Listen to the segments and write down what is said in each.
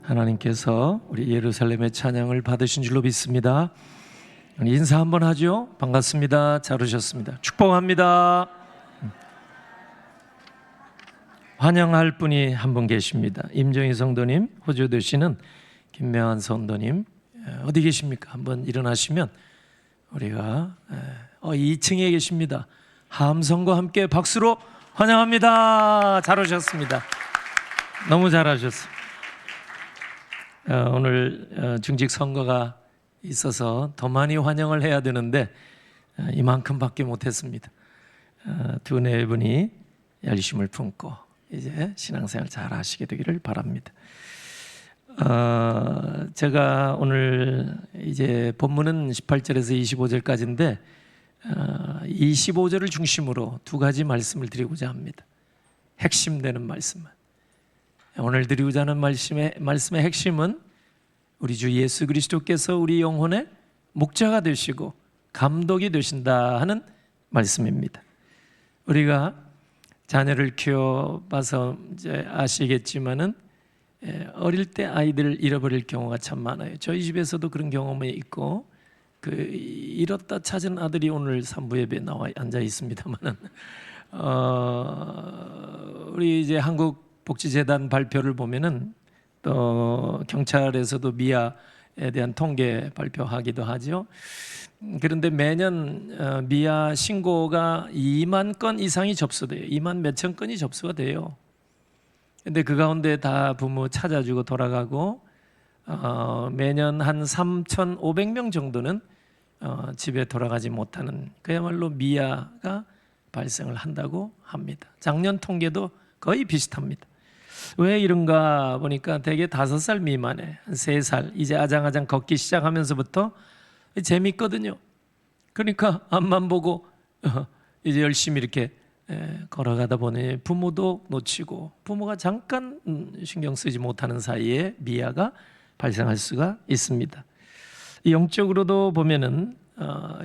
하나님께서 우리 예루살렘의 찬양을 받으신 줄로 믿습니다. 인사 한번 하죠. 반갑습니다. 잘 오셨습니다. 축복합니다. 환영할 분이 한 분 계십니다. 임정희 성도님, 호주 되시는 김명환 성도님, 어디 계십니까? 한번 일어나시면 우리가 2층에 계십니다. 함성과 함께 박수로 환영합니다. 잘 오셨습니다. 너무 잘하셨습니다. 오늘 중직 선거가 있어서 더 많이 환영을 해야 되는데 이만큼밖에 못했습니다. 두네 분이 열심을 품고 이제 신앙생활 잘 하시게 되기를 바랍니다. 제가 오늘 이제 본문은 18절에서 25절까지인데 25절을 중심으로 두 가지 말씀을 드리고자 합니다. 핵심되는 말씀만. 오늘 드리고자 하는 말씀의 핵심은 우리 주 예수 그리스도께서 우리 영혼의 목자가 되시고 감독이 되신다 하는 말씀입니다. 우리가 자녀를 키워봐서 이제 아시겠지만은 어릴 때 아이들을 잃어버릴 경우가 참 많아요. 저희 집에서도 그런 경험이 있고 잃었다 찾은 아들이 오늘 산부 예배에 나와 앉아 있습니다만은 우리 이제 한국복지재단 발표를 보면은 또 경찰에서도 미아에 대한 통계 발표하기도 하죠. 그런데 매년 미아 신고가 2만 건 이상이 접수돼요. 2만 몇천 건이 접수가 돼요. 근데 그 가운데 다 부모 찾아주고 돌아가고 매년 한 3,500명 정도는 집에 돌아가지 못하는 그야말로 미아가 발생을 한다고 합니다. 작년 통계도 거의 비슷합니다. 왜 이런가 보니까 대개 5살 미만에 한 3살 이제 아장아장 걷기 시작하면서부터 재밌거든요. 그러니까 앞만 보고 이제 열심히 이렇게 걸어가다 보니 부모도 놓치고 부모가 잠깐 신경 쓰지 못하는 사이에 미아가 발생할 수가 있습니다. 영적으로도 보면은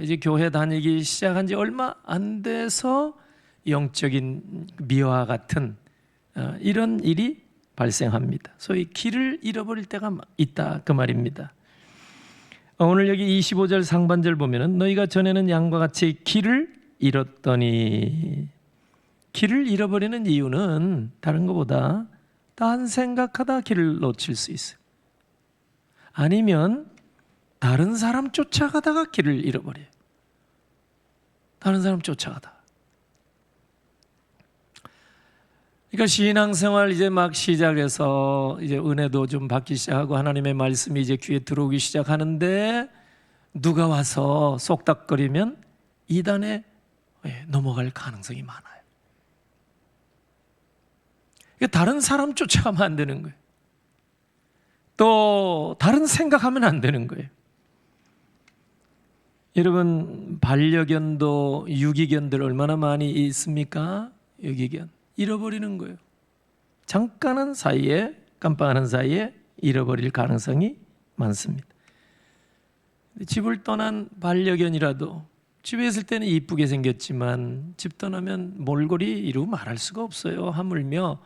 이제 교회 다니기 시작한 지 얼마 안 돼서 영적인 미화와 같은 이런 일이 발생합니다. 소위 길을 잃어버릴 때가 있다 그 말입니다. 오늘 여기 25절 상반절 보면은 너희가 전에는 양과 같이 길을 잃었더니, 길을 잃어버리는 이유는 다른 것보다 딴 생각하다 길을 놓칠 수 있어요. 아니면 다른 사람 쫓아가다가 길을 잃어버려요. 다른 사람 쫓아가다. 그러니까 신앙생활 이제 막 시작해서 이제 은혜도 좀 받기 시작하고 하나님의 말씀이 이제 귀에 들어오기 시작하는데 누가 와서 쏙닥거리면 이단에 넘어갈 가능성이 많아요. 그러니까 다른 사람 쫓아가면 안 되는 거예요. 또 다른 생각하면 안 되는 거예요. 여러분 반려견도 유기견들 얼마나 많이 있습니까? 유기견 잃어버리는 거예요. 잠깐은 사이에 깜빡하는 사이에 잃어버릴 가능성이 많습니다. 집을 떠난 반려견이라도 집에 있을 때는 이쁘게 생겼지만 집 떠나면 몰골이 이루 말할 수가 없어요. 하물며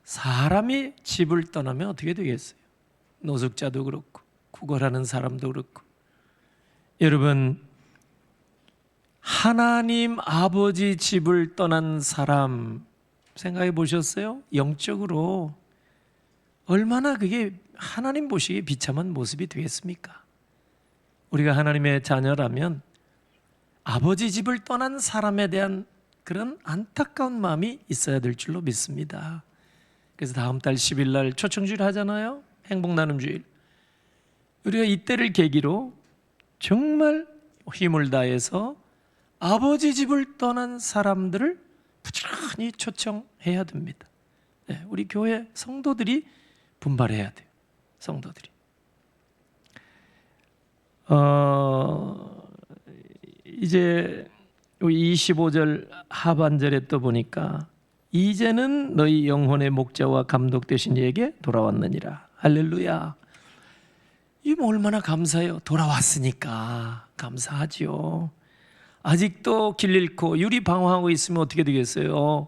사람이 집을 떠나면 어떻게 되겠어요? 노숙자도 그렇고 구걸하는 사람도 그렇고. 여러분 하나님 아버지 집을 떠난 사람 생각해 보셨어요? 영적으로 얼마나 그게 하나님 보시기에 비참한 모습이 되겠습니까? 우리가 하나님의 자녀라면 아버지 집을 떠난 사람에 대한 그런 안타까운 마음이 있어야 될 줄로 믿습니다. 그래서 다음 달 10일 날 초청주일 하잖아요. 행복나눔주일. 우리가 이때를 계기로 정말 힘을 다해서 아버지 집을 떠난 사람들을 부지런히 초청해야 됩니다. 우리 교회 성도들이 분발해야 돼요. 성도들이. 이제 25절 하반절에 또 보니까 이제는 너희 영혼의 목자와 감독 되신 이에게 돌아왔느니라. 할렐루야. 이거 얼마나 감사해요. 돌아왔으니까 감사하지요. 아직도 길 잃고 유리 방황하고 있으면 어떻게 되겠어요?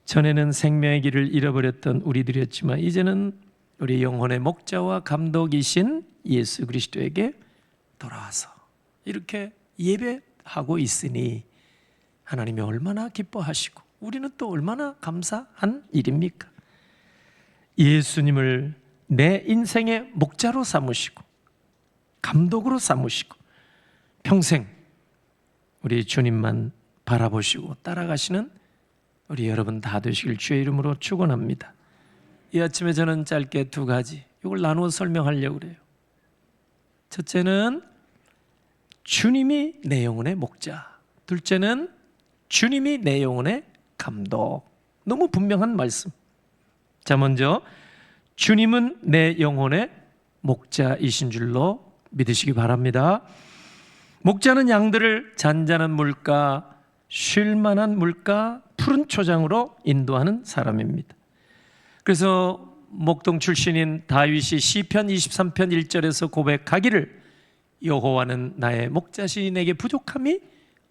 전에는 생명의 길을 잃어버렸던 우리들이었지만 이제는 우리 영혼의 목자와 감독이신 예수 그리스도에게 돌아와서 이렇게 예배하고 있으니 하나님이 얼마나 기뻐하시고 우리는 또 얼마나 감사한 일입니까? 예수님을 내 인생의 목자로 삼으시고 감독으로 삼으시고 평생 우리 주님만 바라보시고 따라가시는 우리 여러분 다 되시길 주의 이름으로 축원합니다. 이 아침에 저는 짧게 두 가지 이걸 나누어 설명하려고 그래요. 첫째는 주님이 내 영혼의 목자, 둘째는 주님이 내 영혼의 감독. 너무 분명한 말씀. 자, 먼저 주님은 내 영혼의 목자이신 줄로 믿으시기 바랍니다. 목자는 양들을 잔잔한 물가, 쉴만한 물가, 푸른 초장으로 인도하는 사람입니다. 그래서 목동 출신인 다윗이 시편 23편 1절에서 고백하기를 여호와는 나의 목자시니 내게 부족함이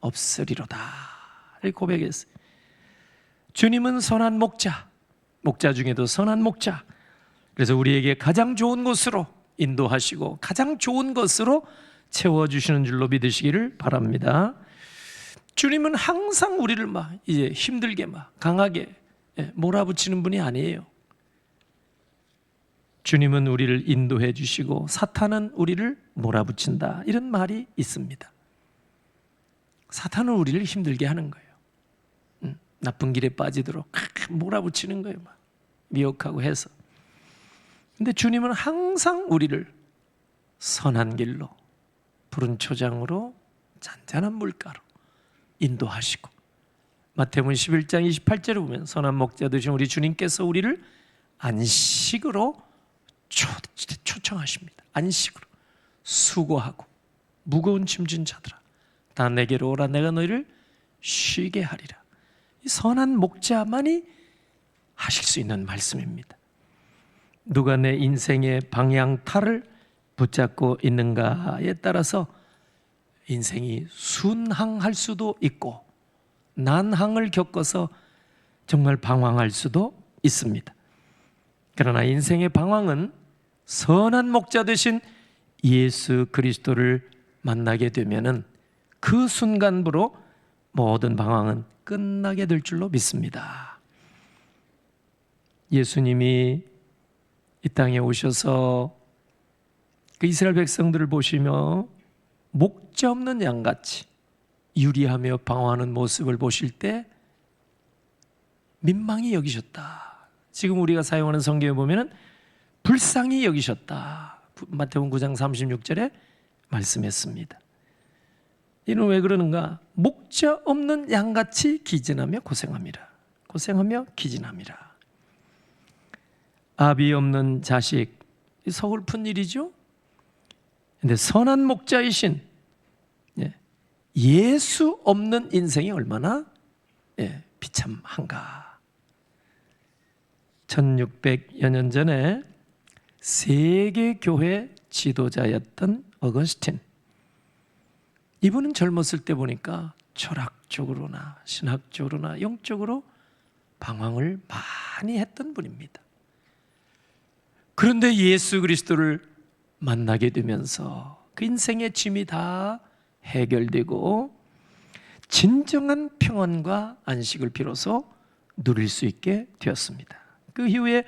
없으리로다 고백했어요. 주님은 선한 목자, 목자 중에도 선한 목자. 그래서 우리에게 가장 좋은 곳으로 인도하시고 가장 좋은 것으로 채워주시는 줄로 믿으시기를 바랍니다. 주님은 항상 우리를 막 이제 힘들게 막 강하게 몰아붙이는 분이 아니에요. 주님은 우리를 인도해 주시고 사탄은 우리를 몰아붙인다, 이런 말이 있습니다. 사탄은 우리를 힘들게 하는 거예요. 나쁜 길에 빠지도록 몰아붙이는 거예요. 막 미혹하고 해서. 근데 주님은 항상 우리를 선한 길로, 푸른 초장으로, 잔잔한 물가로 인도하시고, 마태복음 11장 28절에 보면 선한 목자 되신 우리 주님께서 우리를 안식으로 초청하십니다. 안식으로. 수고하고 무거운 짐진 자들아 다 내게로 오라, 내가 너희를 쉬게 하리라. 이 선한 목자만이 하실 수 있는 말씀입니다. 누가 내 인생의 방향타를 붙잡고 있는가에 따라서 인생이 순항할 수도 있고 난항을 겪어서 정말 방황할 수도 있습니다. 그러나 인생의 방황은 선한 목자 되신 예수 그리스도를 만나게 되면은 그 순간부로 모든 방황은 끝나게 될 줄로 믿습니다. 예수님이 이 땅에 오셔서 그 이스라엘 백성들을 보시며 목자 없는 양같이 유리하며 방황하는 모습을 보실 때 민망히 여기셨다. 지금 우리가 사용하는 성경에 보면은 불쌍히 여기셨다. 마태복음 9장 36절에 말씀했습니다. 이는 왜 그러는가? 목자 없는 양같이 기진하며 고생함이라. 고생하며 기진함이라. 아비 없는 자식, 서글픈 일이죠. 근데 선한 목자이신 예수 없는 인생이 얼마나 비참한가. 1600여 년 전에 세계 교회 지도자였던 어거스틴, 이분은 젊었을 때 보니까 철학적으로나 신학적으로나 영적으로 방황을 많이 했던 분입니다. 그런데 예수 그리스도를 만나게 되면서 그 인생의 짐이 다 해결되고 진정한 평안과 안식을 비로소 누릴 수 있게 되었습니다. 그 이후에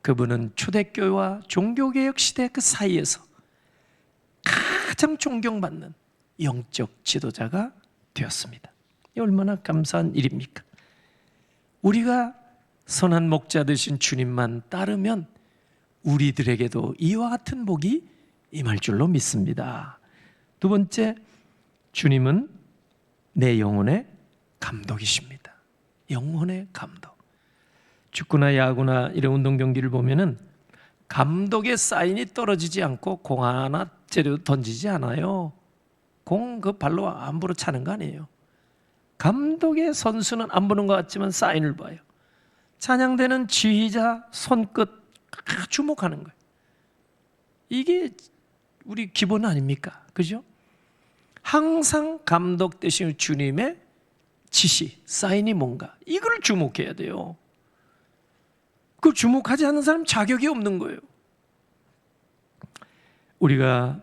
그분은 초대교회와 종교개혁 시대 그 사이에서 가장 존경받는 영적 지도자가 되었습니다. 이 얼마나 감사한 일입니까? 우리가 선한 목자 되신 주님만 따르면 우리들에게도 이와 같은 복이 임할 줄로 믿습니다. 두 번째, 주님은 내 영혼의 감독이십니다. 영혼의 감독. 축구나 야구나 이런 운동 경기를 보면은 감독의 사인이 떨어지지 않고 공 하나 제대로 던지지 않아요. 공 그 발로 함부로 차는 거 아니에요. 감독의 선수는 안 보는 것 같지만 사인을 봐요. 찬양되는 지휘자 손끝 주목하는 거예요. 이게 우리 기본 아닙니까? 그죠? 항상 감독 되신 주님의 지시, 사인이 뭔가, 이걸 주목해야 돼요. 그 주목하지 않는 사람 자격이 없는 거예요. 우리가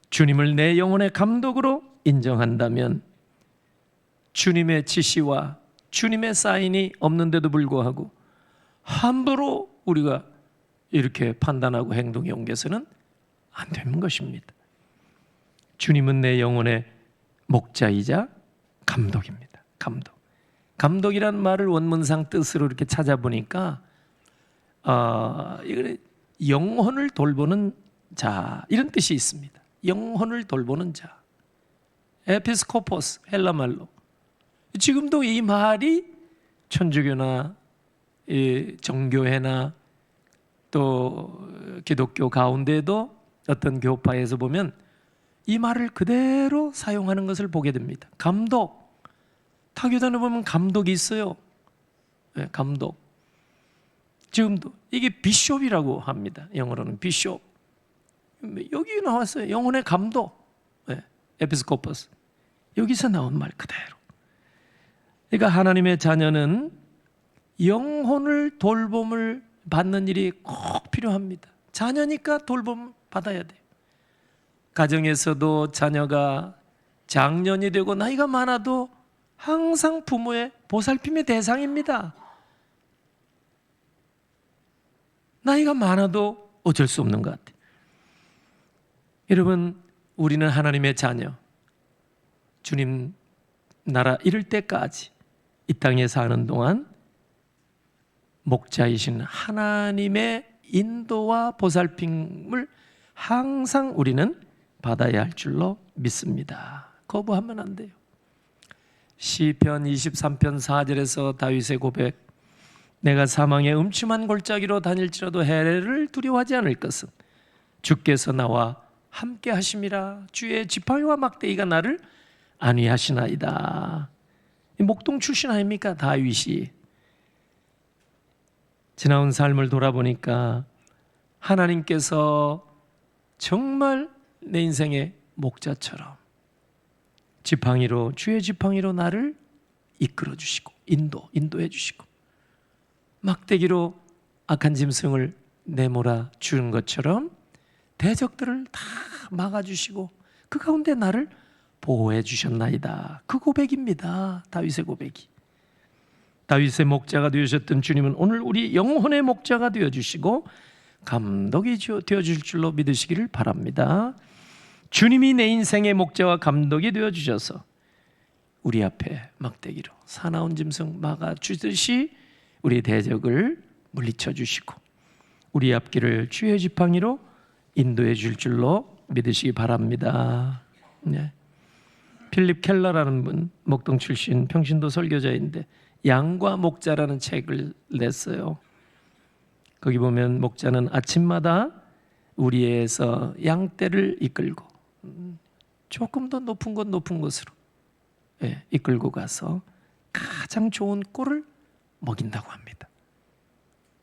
주님을 내 영혼의 감독으로 인정한다면 주님의 지시와 주님의 사인이 없는데도 불구하고 함부로 우리가 이렇게 판단하고 행동에 옮겨서는 안 되는 것입니다. 주님은 내 영혼의 목자이자 감독입니다. 감독. 감독이란 말을 원문상 뜻으로 이렇게 찾아보니까 이거는 영혼을 돌보는 자 이런 뜻이 있습니다. 영혼을 돌보는 자. 에피스코포스 헬라 말로. 지금도 이 말이 천주교나 정교회나 또 기독교 가운데도 어떤 교파에서 보면 이 말을 그대로 사용하는 것을 보게 됩니다. 감독. 타교단에 보면 감독이 있어요. 네, 감독. 지금도 이게 비숍이라고 합니다. 영어로는 비숍. 여기 나왔어요. 영혼의 감독. 네, 에피스코퍼스. 여기서 나온 말 그대로. 그러니까 하나님의 자녀는 영혼을 돌봄을 받는 일이 꼭 필요합니다. 자녀니까 돌봄 받아야 돼요. 가정에서도 자녀가 장년이 되고 나이가 많아도 항상 부모의 보살핌의 대상입니다. 나이가 많아도 어쩔 수 없는 것 같아요. 여러분, 우리는 하나님의 자녀, 주님 나라 이룰 때까지 이 땅에 사는 동안 목자이신 하나님의 인도와 보살핌을 항상 우리는 받아야 할 줄로 믿습니다. 거부하면 안 돼요. 시편 23편 4절에서 다윗의 고백, 내가 사망의 음침한 골짜기로 다닐지라도 해를 두려워하지 않을 것은 주께서 나와 함께 하심이라. 주의 지팡이와 막대기가 나를 안위하시나이다. 목동 출신 아닙니까? 다윗이. 지나온 삶을 돌아보니까 하나님께서 정말 내 인생의 목자처럼 지팡이로, 주의 지팡이로 나를 이끌어 주시고 인도해 주시고 막대기로 악한 짐승을 내몰아 주는 것처럼 대적들을 다 막아주시고 그 가운데 나를 보호해 주셨나이다. 그 고백입니다. 다윗의 고백이. 다윗의 목자가 되셨던 주님은 오늘 우리 영혼의 목자가 되어주시고 감독이 되어주실 줄로 믿으시기를 바랍니다. 주님이 내 인생의 목자와 감독이 되어주셔서 우리 앞에 막대기로 사나운 짐승 막아주듯이 우리 대적을 물리쳐 주시고 우리 앞길을 주의 지팡이로 인도해 줄 줄로 믿으시기 바랍니다. 네. 필립 켈러라는 분, 목동 출신 평신도 설교자인데 양과 목자라는 책을 냈어요. 거기 보면 목자는 아침마다 우리에서 양떼를 이끌고 조금 더 높은 곳으로 이끌고 가서 가장 좋은 꼴을 먹인다고 합니다.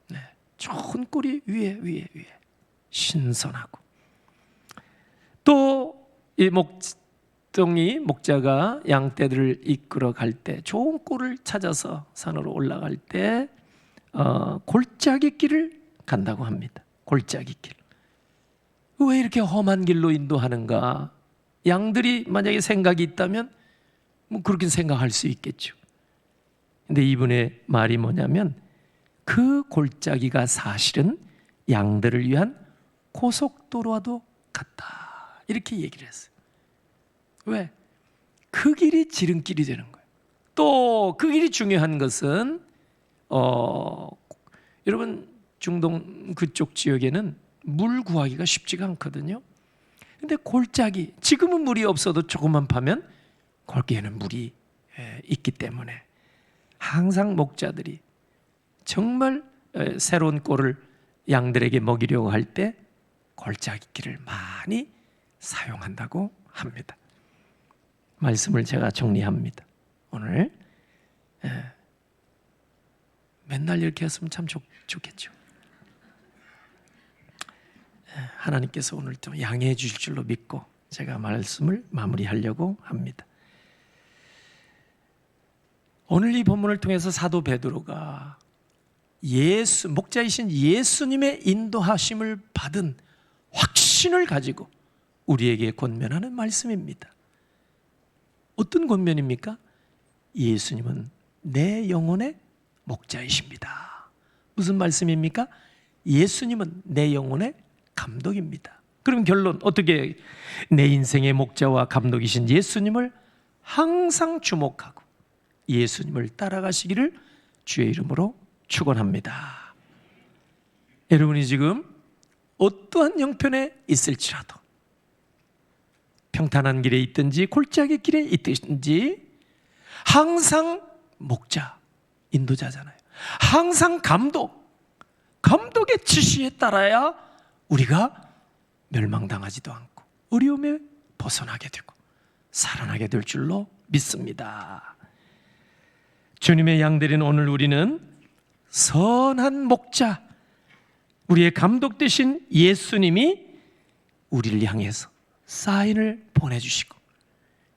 네, 좋은 꼴이 위에 신선하고 또 이 목자가 양떼들을 이끌어 갈 때 좋은 꼴을 찾아서 산으로 올라갈 때 골짜기 길을 간다고 합니다. 골짜기 길. 왜 이렇게 험한 길로 인도하는가? 양들이 만약에 생각이 있다면 뭐 그렇게 생각할 수 있겠죠. 근데 이분의 말이 뭐냐면 그 골짜기가 사실은 양들을 위한 고속도로와도 같다. 이렇게 얘기를 했어요. 왜? 그 길이 지름길이 되는 거예요. 또 그 길이 중요한 것은 여러분 중동 그쪽 지역에는 물 구하기가 쉽지가 않거든요. 근데 골짜기, 지금은 물이 없어도 조금만 파면 거기에는 물이 있기 때문에 항상 목자들이 정말 새로운 꼴을 양들에게 먹이려고 할 때 골짜기 길을 많이 사용한다고 합니다. 말씀을 제가 정리합니다. 오늘 맨날 이렇게 했으면 참 좋겠죠. 하나님께서 오늘 좀 양해해 주실 줄로 믿고 제가 말씀을 마무리하려고 합니다. 오늘 이 본문을 통해서 사도 베드로가 목자이신 예수님의 인도하심을 받은 확신을 가지고 우리에게 권면하는 말씀입니다. 어떤 권면입니까? 예수님은 내 영혼의 목자이십니다. 무슨 말씀입니까? 예수님은 내 영혼의 감독입니다. 그럼 결론 어떻게? 내 인생의 목자와 감독이신 예수님을 항상 주목하고 예수님을 따라가시기를 주의 이름으로 축원합니다. 여러분이 지금 어떠한 형편에 있을지라도, 평탄한 길에 있든지 골짜기 길에 있든지, 항상 목자, 인도자잖아요. 항상 감독의 지시에 따라야 우리가 멸망당하지도 않고 어려움에 벗어나게 되고 살아나게 될 줄로 믿습니다. 주님의 양들인 오늘 우리는 선한 목자, 우리의 감독 되신 예수님이 우리를 향해서 사인을 보내주시고,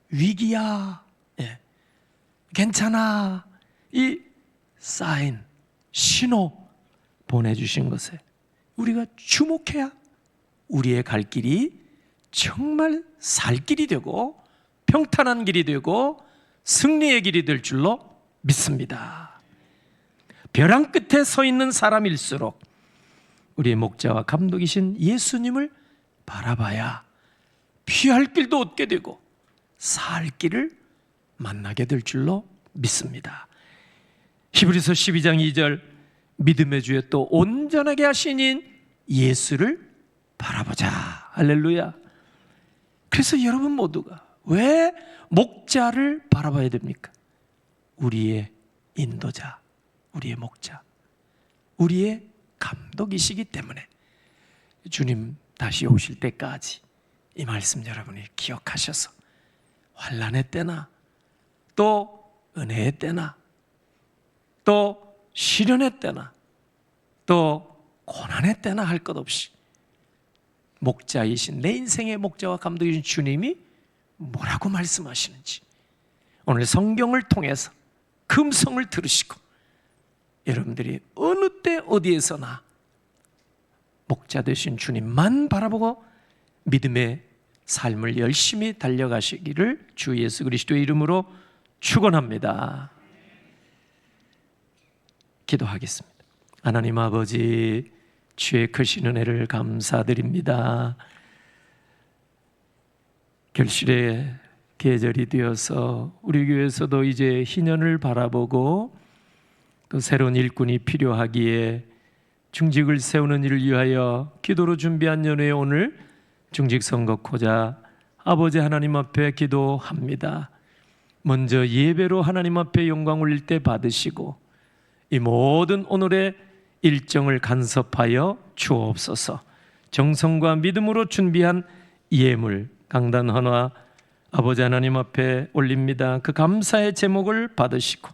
위기야, 괜찮아, 이 사인, 신호 보내주신 것에 우리가 주목해야 우리의 갈 길이 정말 살 길이 되고 평탄한 길이 되고 승리의 길이 될 줄로 믿습니다. 벼랑 끝에 서 있는 사람일수록 우리의 목자와 감독이신 예수님을 바라봐야 피할 길도 얻게 되고 살 길을 만나게 될 줄로 믿습니다. 히브리서 12장 2절, 믿음의 주에 또 온전하게 하시는 예수를 바라보자. 할렐루야. 그래서 여러분 모두가 왜 목자를 바라봐야 됩니까? 우리의 인도자, 우리의 목자, 우리의 감독이시기 때문에 주님 다시 오실 때까지 이 말씀 여러분이 기억하셔서 환난의 때나 또 은혜의 때나 또 시련의 때나 또 고난의 때나 할 것 없이 목자이신, 내 인생의 목자와 감독이신 주님이 뭐라고 말씀하시는지 오늘 성경을 통해서 금성을 들으시고 여러분들이 어느 때 어디에서나 목자 되신 주님만 바라보고 믿음의 삶을 열심히 달려가시기를 주 예수 그리스도의 이름으로 축원합니다. 기도하겠습니다. 하나님 아버지, 주의 크신 은혜를 감사드립니다. 결실의 계절이 되어서 우리 교회에서도 이제 희년을 바라보고 또 새로운 일꾼이 필요하기에 중직을 세우는 일을 위하여 기도로 준비한 연회에 오늘 중직 선거코자 아버지 하나님 앞에 기도합니다. 먼저 예배로 하나님 앞에 영광 올릴 때 받으시고 이 모든 오늘의 일정을 간섭하여 주옵소서. 정성과 믿음으로 준비한 예물 강단 헌화 아버지 하나님 앞에 올립니다. 그 감사의 제목을 받으시고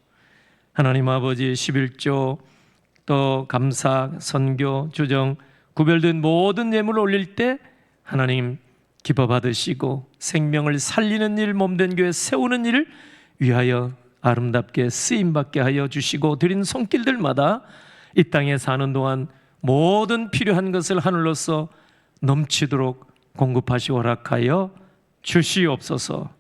하나님 아버지 11조 또 감사, 선교, 주정 구별된 모든 예물을 올릴 때 하나님 기뻐 받으시고 생명을 살리는 일, 몸된 교회 세우는 일을 위하여 아름답게 쓰임받게 하여 주시고 드린 손길들마다 이 땅에 사는 동안 모든 필요한 것을 하늘로서 넘치도록 공급하시 허락하여 주시옵소서.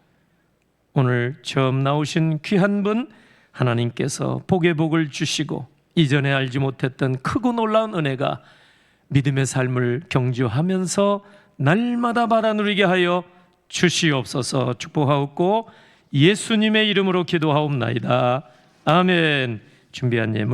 오늘 처음 나오신 귀한 분 하나님께서 복의 복을 주시고 이전에 알지 못했던 크고 놀라운 은혜가 믿음의 삶을 경주하면서 날마다 받아누리게 하여 주시옵소서. 축복하옵고 예수님의 이름으로 기도하옵나이다. 아멘. 준비한 예물